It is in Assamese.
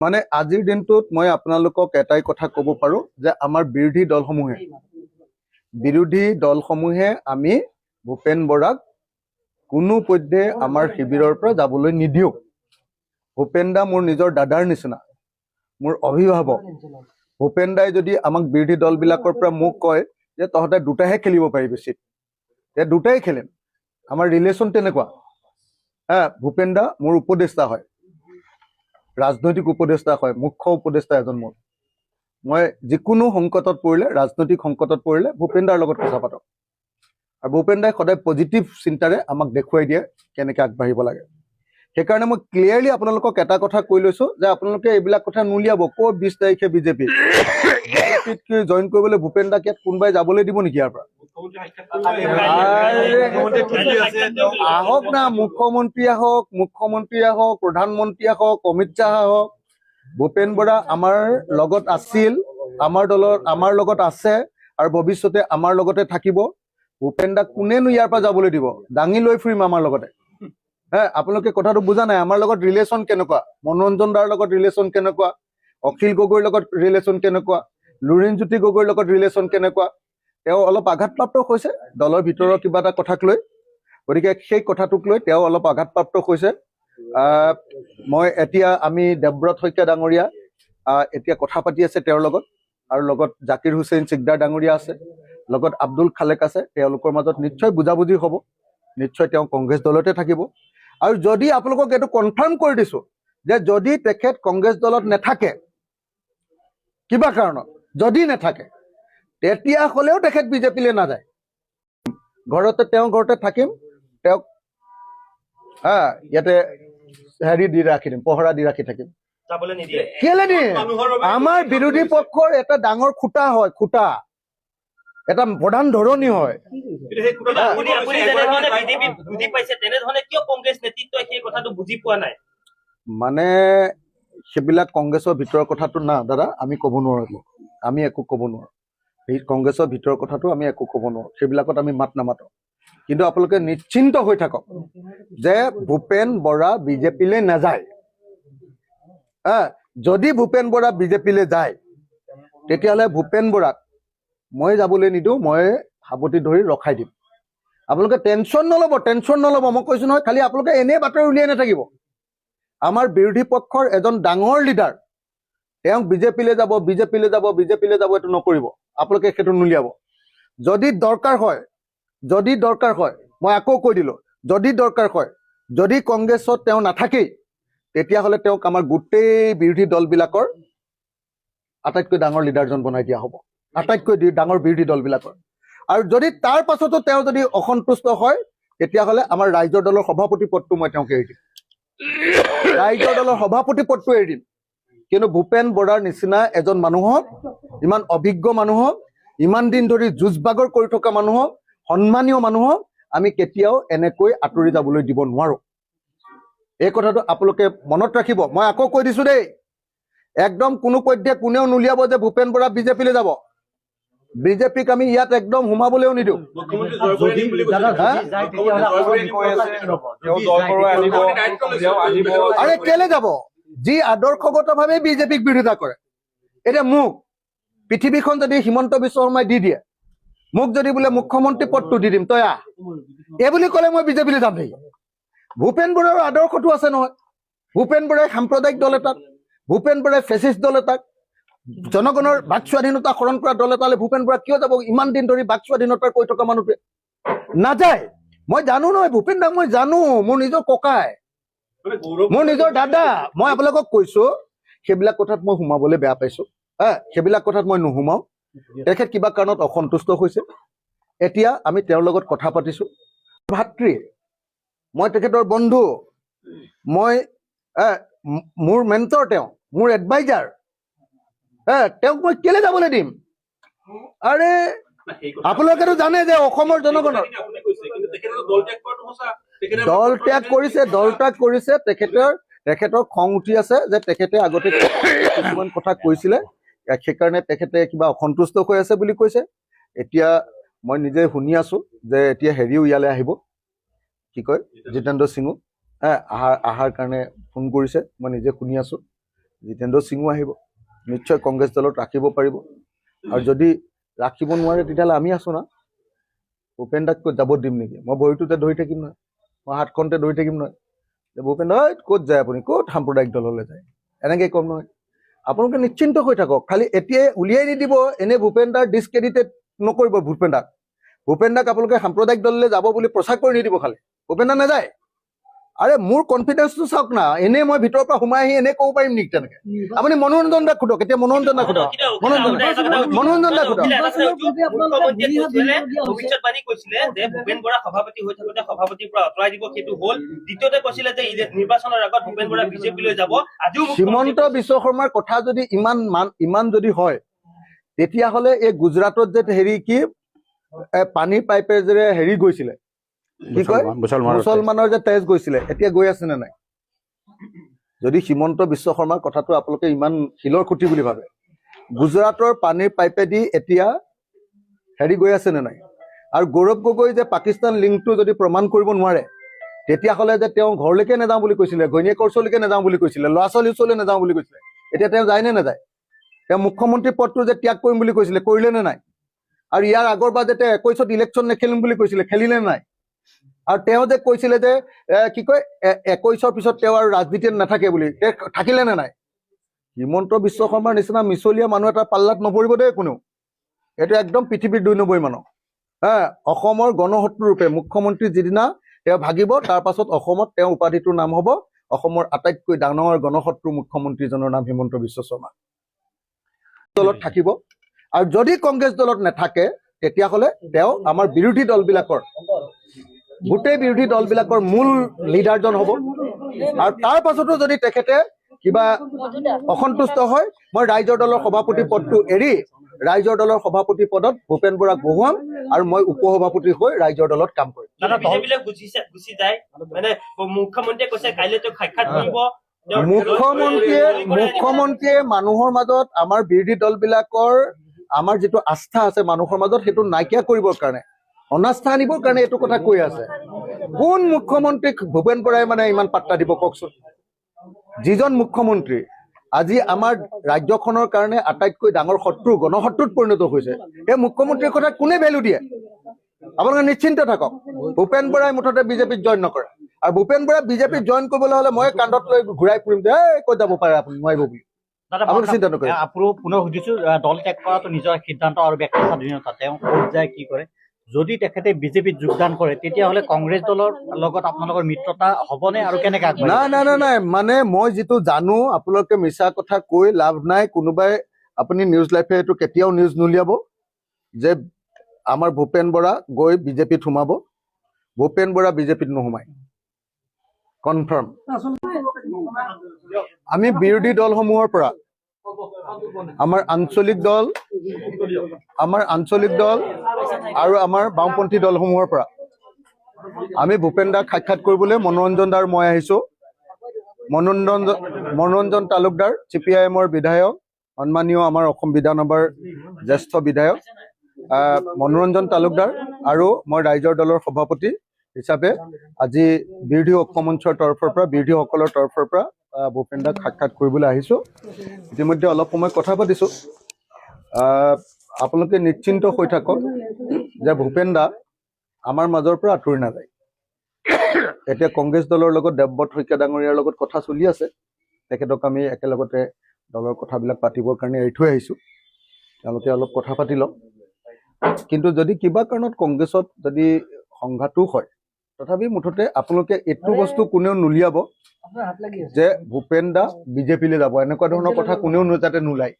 মানে আজিৰ দিনটোত মই আপোনালোকক এটাই কথা ক'ব পাৰো যে আমাৰ বিৰোধী দলসমূহে আমি ভূপেন বৰাক কোনো পধ্যে আমাৰ শিবিৰৰ পৰা যাবলৈ নিদিওঁ। ভূপেন দা মোৰ নিজৰ দাদাৰ নিচিনা, মোৰ অভিভাৱক। ভূপেন দাই যদি আমাক বিৰোধী দলবিলাকৰ পৰা মোক কয় যে তহঁতে দুটাহে খেলিব পাৰিবি চিট, তে দুটাই খেলিম। আমাৰ ৰিলেশ্যন তেনেকুৱা। ভূপেন দা মোৰ উপদেষ্টা হয়, ৰাজনৈতিক উপদেষ্টা হয়, মুখ্য উপদেষ্টা এজন মোৰ। মই যিকোনো সংকটত পৰিলে, ৰাজনৈতিক সংকটত পৰিলে ভূপেন দাৰ লগত কথা পাতোঁ। আৰু ভূপেন দাই সদায় পজিটিভ চিন্তাৰে আমাক দেখুৱাই দিয়ে কেনেকৈ আগবাঢ়িব লাগে। সেইকাৰণে মই ক্লিয়াৰলি আপোনালোকক এটা কথা কৈ লৈছোঁ যে আপোনালোকে এইবিলাক কথা নুলিয়াব। ক'ত 20 তাৰিখে বিজেপিত জইন কৰিবলৈ ভূপেন দাক ইয়াত কোনোবাই যাবলৈ দিব নেকি ইয়াৰ পৰা? আহক না, মুখ্যমন্ত্ৰী আহক, প্ৰধানমন্ত্ৰী আহক, অমিত শ্বাহ আহক। ভূপেন বৰা আমাৰ লগত আছিল, আমাৰ লগত আছে আৰু ভৱিষ্যতে আমাৰ লগতে থাকিব। ভূপেন দাক কোনেনো ইয়াৰ পৰা যাবলৈ দিব? দাঙি লৈ ফুৰিম আমাৰ লগতে। আপোনালোকে কথাটো বুজা নাই। আমাৰ লগত ৰিলেশ্যন কেনেকুৱা, মনোৰঞ্জন দাৰ লগত ৰিলেশ্যন কেনেকুৱা, অখিল গগৈৰ লগত ৰিলেশ্যন কেনেকুৱা, লুৰিণজ্যোতি গগৈৰ লগত ৰিলেশ্যন কেনেকুৱা। তেওঁ অলপ আঘাতপ্ৰাপ্ত হৈছে দলৰ ভিতৰৰ কিবা এটা কথাক লৈ, গতিকে সেই কথাটোক লৈ তেওঁ অলপ আঘাতপ্ৰাপ্ত হৈছে। মই এতিয়া আমি দেৱব্ৰত শইকীয়া ডাঙৰীয়া এতিয়া কথা পাতি আছে তেওঁৰ লগত, আৰু লগত জাকিৰ হুছেইন চিকদাৰ ডাঙৰীয়া আছে, লগত আব্দুল খালেক আছে। তেওঁলোকৰ মাজত নিশ্চয় বুজাবুজি হ'ব, নিশ্চয় তেওঁ কংগ্ৰেছ দলতে থাকিব। আৰু যদি আপোনালোকক এইটো কনফাৰ্ম কৰি দিছোঁ যে যদি তেখেত কংগ্ৰেছ দলত নাথাকে, কিবা কাৰণত যদি নাথাকে, তেতিয়া হ'লেও তেখেত বিজেপিলৈ নাযায়। ঘৰতে থাকিম, তেওঁক ইয়াতে দি ৰাখি দিম, পহৰা দি ৰাখি থাকিম। কেলে নিয়ে? আমাৰ বিৰোধী পক্ষৰ এটা ডাঙৰ খুঁটা হয়, এটা প্ৰধান ধৰণী হয়। মানে সেইবিলাক কংগ্ৰেছৰ ভিতৰৰ কথাটো না দাদা, আমি ক'ব নোৱাৰো, আমি একো ক'ব নোৱাৰো। সেই কংগ্ৰেছৰ ভিতৰৰ কথাটো আমি একো ক'ব নোৱাৰো, সেইবিলাকত আমি মাত নামাতো। কিন্তু আপোনালোকে নিশ্চিন্ত হৈ থাকক যে ভূপেন বৰা বিজেপিলৈ নাযায়। যদি ভূপেন বৰা বিজেপিলৈ যায়, তেতিয়াহ'লে ভূপেন বৰাক মই যাবলৈ নিদিওঁ, মই সাৱটি ধৰি ৰখাই দিম। আপোনালোকে টেনশ্যন নল'ব, মই কৈছোঁ নহয়। খালি আপোনালোকে এনেই বাতৰি উলিয়াই নাথাকিব। আমাৰ বিৰোধী পক্ষৰ এজন ডাঙৰ লিডাৰ, তেওঁক বিজেপিলৈ যাব এইটো নকৰিব। আপোনালোকে সেইটো নুলিয়াব। যদি দৰকাৰ হয়, মই আকৌ কৈ দিলোঁ, যদি দৰকাৰ হয়, যদি কংগ্ৰেছত তেওঁ নাথাকেই, তেতিয়াহ'লে তেওঁক আমাৰ গোটেই বিৰোধী দলবিলাকৰ আটাইতকৈ ডাঙৰ লিডাৰজন বনাই দিয়া হ'ব, আটাইতকৈ ডাঙৰ বিৰোধী দলবিলাকৰ। আৰু যদি তাৰ পাছতো তেওঁ যদি অসন্তুষ্ট হয়, তেতিয়াহ'লে আমাৰ ৰাইজৰ দলৰ সভাপতি পদটো মই তেওঁক এৰি দিম, কিন্তু ভূপেন বৰাৰ নিচিনা এজন মানুহক, ইমান অভিজ্ঞ মানুহক, ইমান দিন ধৰি যুঁজ বাগৰ কৰি থকা মানুহক, সন্মানীয় মানুহক আমি কেতিয়াও এনেকৈ আঁতৰি যাবলৈ দিব নোৱাৰো। এই কথাটো আপোনালোকে মনত ৰাখিব। মই আকৌ কৈ দিছো দেই, একদম কোনো পধ্যে কোনেও নুলিয়াব যে ভূপেন বৰা বিজেপিলৈ যাব। বিজেপিক আমি ইয়াত একদম সোমাবলৈও নিদিওঁ। আৰে কেলে যাব? যি আদৰ্শগতভাৱে বিজেপিক বিৰোধিতা কৰে। এতিয়া মোক পৃথিৱীখন যদি হিমন্ত বিশ্ব শৰ্মাই দি দিয়ে, মোক যদি বোলে মুখ্যমন্ত্ৰী পদটো দি দিম, তই আহ, এই বুলি ক'লে মই বিজেপিলৈ যাম নেকি? ভূপেন বৰাৰ আদৰ্শটো আছে নহয়। ভূপেন বৰাই সাম্প্ৰদায়িক দল এটাক, ভূপেন বৰাই ফেচিষ্ট দল এটাক, জনগণৰ বাক স্বাধীনতা হৰণ কৰা দল এটালৈ ভূপেন বৰা কিয় যাব? ইমান দিন ধৰি বাক স্বাধীনতাৰ কৈ থকা মানুহটোৱে নাযায়। মই জানো নহয় ভূপেন দাক, মই জানো, মোৰ নিজৰ ককাই, মোৰ নিজৰ দাদা। মই আপোনালোকক কৈছো, সেইবিলাক কথাত মই সোমাবলৈ বেয়া পাইছো। সেইবিলাক কথাত মই নুসুমাও। তেখেত কিবা কাৰণত অসন্তুষ্ট হৈছে। এতিয়া আমি তেওঁৰ লগত কথা পাতিছো। ভাতৃ, মই তেখেতৰ বন্ধু, মই মোৰ মেণ্টৰ, তেওঁ মোৰ এডভাইজাৰ। তেওঁক মই কেলে যাবলৈ দিম? আৰে আপোনালোকেতো জানে যে অসমৰ জনগণৰ দল ত্যাগ কৰিছে। তেখেতৰ খং উঠি আছে যে তেখেতে আগতে কিছুমান কথা কৈছিলে, সেইকাৰণে তেখেতে কিবা অসন্তুষ্ট হৈ আছে বুলি কৈছে। এতিয়া মই নিজে শুনি আছো যে এতিয়া হেৰিও ইয়ালৈ আহিব, কি কয় জিতেন্দ্ৰ সিঙো অহাৰ কাৰণে ফোন কৰিছে, মই নিজে শুনি আছো। জিতেন্দ্ৰ সিঙো আহিব, নিশ্চয় কংগ্ৰেছ দলত ৰাখিব পাৰিব। আৰু যদি ৰাখিব নোৱাৰে তেতিয়াহ'লে আমি আছো না, ভূপেন দাক ক'ত যাব দিম নেকি? মই ভৰিটোতে ধৰি থাকিম নহয়, মই হাতখনতে ধৰি থাকিম নহয়, যে ভূপেন দা ক'ত যায় আপুনি, ক'ত সাম্প্ৰদায়িক দললৈ যায়, এনেকৈ ক'ম নহয়। আপোনালোকে নিশ্চিন্ত হৈ থাকক, খালি এতিয়াই উলিয়াই নিদিব, এনে ভূপেন দাৰ ডিছক্ৰেডিটেড নকৰিব। ভূপেন দাক আপোনালোকে সাম্প্ৰদায়িক দললৈ যাব বুলি প্ৰচাৰ কৰি নিদিব, খালি ভূপেন দা নাযায়। আৰে মোৰ কনফিডেন্সটো চাওক না, এনেই মই ভিতৰৰ পৰা সোমাই আহি এনেই ক'ব পাৰিম নেকি তেনেকে? আপুনি মনোৰঞ্জন দাক সোধক, এতিয়া মনোৰঞ্জন দাক সোধক, মনোৰঞ্জন দাক সোধক। ভৱিষ্যতবাণী কৈছিলে যে ভূপেন বৰা সভাপতি হৈ থাকোতে সভাপতিৰ পৰা আঁতৰাই দিব, সেইটো হ'ল। দ্বিতীয়তে কৈছিলে যে নিৰ্বাচনৰ আগত ভূপেন বৰা বিজেপিলৈ যাব। আজিও হিমন্ত বিশ্ব শৰ্মাৰ কথা যদি ইমান যদি হয়, তেতিয়াহ'লে এই গুজৰাটত যে হেৰি কি পানীৰ পাইপে যে হেৰি গৈছিলে, কি কয় মুছলমানৰ যে তেজ গৈছিলে, এতিয়া গৈ আছে নে নাই? যদি হিমন্ত বিশ্ব শৰ্মাৰ কথাটো আপোনালোকে ইমান শিলৰ খুঁটি বুলি ভাবে, গুজৰাটৰ পানীৰ পাইপেদি এতিয়া হেৰি গৈ আছে নে নাই? আৰু গৌৰৱ গগৈ যে পাকিস্তান লিংকটো যদি প্ৰমাণ কৰিব নোৱাৰে, তেতিয়াহ'লে যে তেওঁ ঘৰলৈকে নাযাওঁ বুলি কৈছিলে, ঘৈণীয়েকৰ ওচৰলৈকে নাযাওঁ বুলি কৈছিলে, ল'ৰা ছোৱালীৰ ওচৰলৈ নাযাওঁ বুলি কৈছিলে, এতিয়া তেওঁ যায় নে নাযায়? তেওঁ মুখ্যমন্ত্ৰী পদটো যে ত্যাগ কৰিম বুলি কৈছিলে, কৰিলে নে নাই? আৰু ইয়াৰ আগৰবাৰ যে তেওঁ 21ত ইলেকশ্যন নেখেলিম বুলি কৈছিলে, খেলিলে নে নাই? আৰু তেওঁ যে কৈছিলে যে কি কয় 21ৰ পিছত তেওঁ আৰু ৰাজনীতিত নাথাকে বুলি, তেওঁ থাকিলে নে নাই? হিমন্ত বিশ্ব শৰ্মাৰ নিচিনা মিছলীয়া মানুহ এটা পাল্লাত নপৰিব দেই কোনেও। এইটো একদম পৃথিৱীৰ 2 নম্বৰ মানুহ। অসমৰ গণশত্ৰু ৰূপে মুখ্যমন্ত্ৰী যিদিনা তেওঁ ভাগিব, তাৰ পাছত অসমত তেওঁ উপাধিটোৰ নাম হ'ব অসমৰ আটাইতকৈ ডাঙৰ গণশত্ৰু মুখ্যমন্ত্ৰীজনৰ নাম হিমন্ত বিশ্ব শৰ্মা। দলত থাকিব, আৰু যদি কংগ্ৰেছ দলত নাথাকে তেতিয়াহ'লে তেওঁ আমাৰ বিৰোধী দলবিলাকৰ গোটেই বিৰোধী দলবিলাকৰ মূল লিডাৰজন হ'ব। আৰু তাৰ পাছতো যদি তেখেতে কিবা অসন্তুষ্ট হয়, মই ৰাইজৰ দলৰ সভাপতি পদটো এৰি ৰাইজৰ দলৰ সভাপতি পদত ভূপেন বৰাক বহুৱাম, আৰু মই উপ সভাপতি হৈ ৰাইজৰ দলত কাম কৰিম। মুখ্যমন্ত্ৰীয়ে কৈছে কাইলৈ তেওঁ সাক্ষাৎ কৰিব। মুখ্যমন্ত্ৰীয়ে মানুহৰ মাজত আমাৰ বিৰোধী দলবিলাকৰ আমাৰ যিটো আস্থা আছে মানুহৰ মাজত, সেইটো নাইকিয়া কৰিবৰ কাৰণে, অনাস্থা আনিবৰ কাৰণে এইটো কথা কৈ আছে। কোন মুখ্যমন্ত্ৰীক ভূপেন বৰাই মানে ইমান পাত্তা দিব কওকচোন? যিজন মুখ্যমন্ত্ৰী আজি আমাৰ ৰাজ্যখনৰ কাৰণে আটাইতকৈ ডাঙৰ শত্ৰু, গণশত্ৰুত পৰিণত হৈছে, সেই মুখ্যমন্ত্ৰীৰ কথা কোনে ভেলু দিয়ে? আপোনালোকে নিশ্চিন্ত থাকক, ভূপেন বৰাই মুঠতে বিজেপিত জইন নকৰে। আৰু ভূপেন বৰাই বিজেপিত জইন কৰিবলৈ হ'লে মই কান্ধত লৈ ঘূৰাই ফুৰিম যে ক'ত যাব পাৰে আপুনি, নোৱাৰিব বুলি। চিন্তা নকৰে। পুনৰ সুধিছো, দল ত্যাগ কৰাটো নিজৰ সিদ্ধান্ত আৰু ব্যক্তি স্বাধীনতা, তেওঁ ক'ত যায় কি কৰে। যদি তেখেতে বিজেপিত যোগদান কৰে তেতিয়াহ'লে কংগ্ৰেছ দলৰ লগত আপোনালোকৰ মিত্ৰতা হ'বনে, আৰু কেনেকৈ আগবাঢ়িব? নাই, মানে মই যিটো জানো, আপোনালোকে মিছা কথা কৈ লাভ নাই। কোনোবাই আপুনি নিউজ লাইভে এইটো কেতিয়াও নিউজ নুলিয়াব যে আমাৰ ভূপেন বৰা গৈ বিজেপিত সোমাব। ভূপেন বৰা বিজেপিত নোসোমায়, কনফাৰ্ম। আমি বিৰোধী দলসমূহৰ পৰা, আমাৰ আঞ্চলিক দল আৰু আমাৰ বাওঁপন্থী দলসমূহৰ পৰা আমি ভূপেন দাক সাক্ষাৎ কৰিবলৈ মনোৰঞ্জন দাৰ মই আহিছো। মনোৰঞ্জন তালুকদাৰ CPIMৰ বিধায়ক, সন্মানীয় আমাৰ অসম বিধানসভাৰ জ্যেষ্ঠ বিধায়ক মনোৰঞ্জন তালুকদাৰ, আৰু মই ৰাইজৰ দলৰ সভাপতি হিচাপে আজি বিৰোধী ঐক্যমঞ্চৰ তৰফৰ পৰা, বিৰোধীসকলৰ তৰফৰ পৰা ভূপেন দাক সাক্ষাৎ কৰিবলৈ আহিছো। ইতিমধ্যে অলপ সময় কথা পাতিছো। আপোনালোকে নিশ্চিন্ত হৈ থাকক যে ভূপেন দা আমাৰ মাজৰ পৰা আঁতৰি নাযায়। এতিয়া কংগ্ৰেছ দলৰ লগত দেৱব্ৰত শইকীয়া ডাঙৰীয়াৰ লগত কথা চলি আছে, তেখেতক আমি একেলগতে দলৰ কথাবিলাক পাতিবৰ কাৰণে এৰি থৈ আহিছো, তেওঁলোকে অলপ কথা পাতি লওক। কিন্তু যদি কিবা কাৰণত কংগ্ৰেছত যদি সংঘাতো হয়, তথাপি মুঠতে আপোনালোকে এইটো বস্তু কোনেও নুলিয়াব যে ভূপেন দা বিজেপিলৈ যাব, এনেকুৱা ধৰণৰ কথা কোনেও যাতে নোলায়।